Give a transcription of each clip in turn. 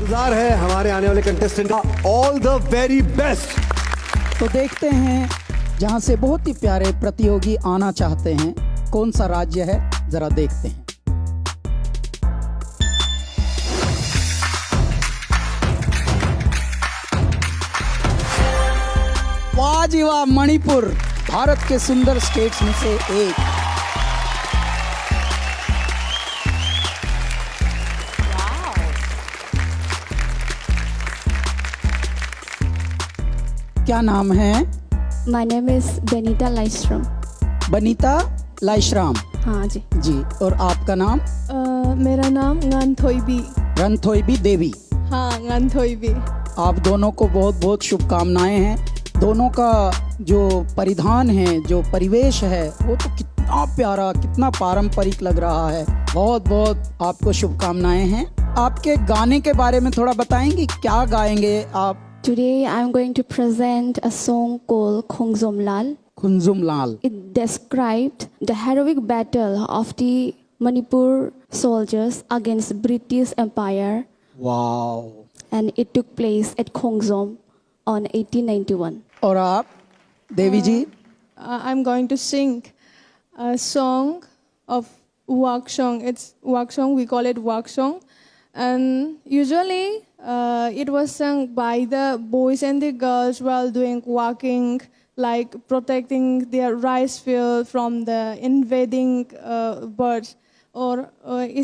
इंतजार है हमारे आने वाले कंटेस्टेंट का। All the very best. तो देखते हैं जहां से बहुत ही प्यारे प्रतियोगी आना चाहते हैं, कौन सा राज्य है, जरा देखते हैं। वाह जी वाह, मणिपुर भारत के सुंदर स्टेट्स में से एक। क्या नाम है? My name is Benita Lystrom. Banita लाइश्राम हाँ जी। जी। और आपका नाम? मेरा नाम nganthoibi। रंथोइबी देवी। हाँ, nganthoibi। आप दोनों को बहुत बहुत शुभकामनाएं हैं। दोनों का जो परिधान है, जो परिवेश है, वो तो कितना प्यारा, कितना पारंपरिक लग रहा है। बहुत बहुत आपको शुभकामनाएं हैं। आपके गाने के बारे में थोड़ा बताएंगे, क्या गाएंगे आप? Today I am going to present a song called Khongzom Lal. Khongjom Lal. It described the heroic battle of the Manipur soldiers against British Empire, wow. and it took place at Khongzom on 1891. और आप देवी जी? I'm going to sing a song of Wak song. It's Wak song. We call it Wak song, and usually it was sung by the boys and the girls while doing walking, like protecting their rice field from the invading birds. और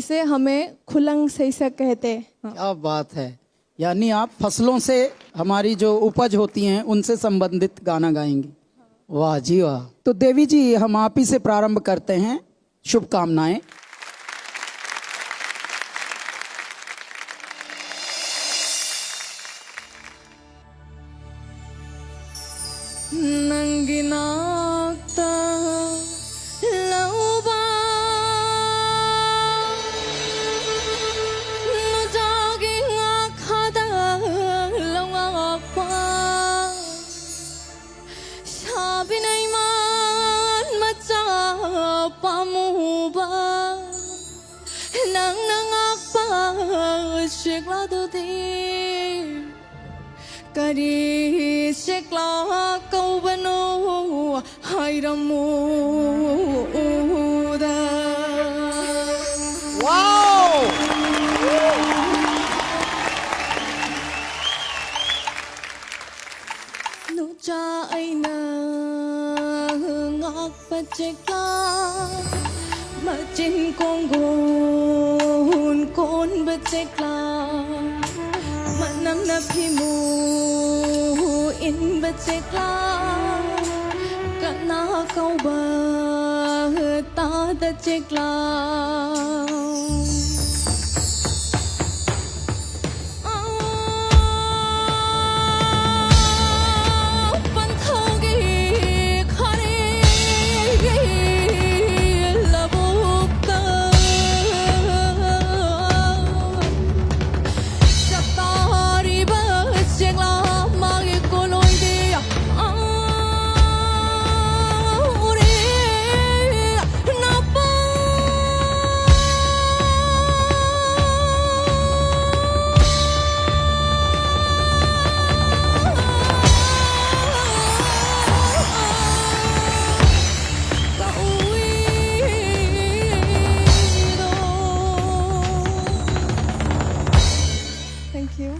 इसे हमें खुलंग सैसा कहते हैं। क्या बात है, यानी आप फसलों से हमारी जो उपज होती हैं उनसे संबंधित गाना गाएंगे। वाह जी वाह। तो देवी जी, हम आप ही से प्रारंभ करते हैं। शुभकामनाएं। नंगिनाता लौबा नुजागी आखादा लौबा शाबिनाय मान मचा पामुबा नंग नंग आपा शिकला दो दे करी शिकला कौबनो हायरमूदा। वाओ। नुचा आईना ngọc bachekla machin kongon kon bachekla manang na phimu in bachekla kana kauba ta bachekla Thank you.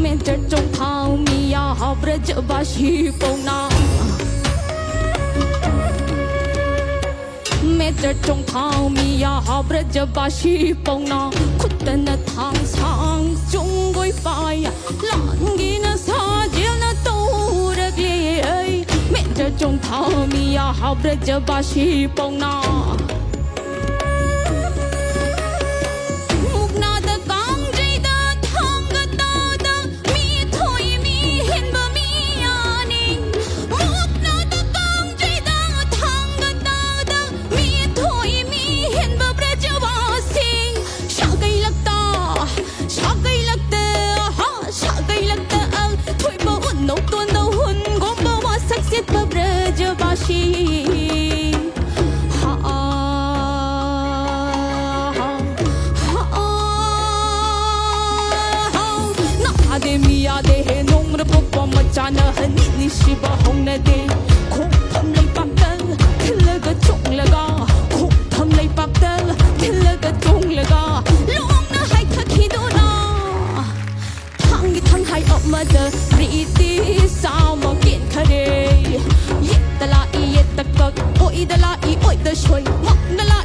मैं जट्टों खाऊं मिया ब्रज बाशी पौना मैं जट्टों खाऊं मिया ब्रज बाशी पौना खुदन थांग सांग चुंगोई पाया लांगी न साजिल न तोरगे मैं जट्टों खाऊं मिया ब्रज बाशी पौना 是不红的的，哭他们白的，听了个中了个，哭他们白的，听了个中了个，ลงนะให้เธอคิดดูนะทั้งที่ทั้งให้ออกมาเดอรีตีสาวมากินคาเดยเย็ดตะลาอีเย็ดตะกกโอยตะลาอีโอยตะช่วยมักตะลา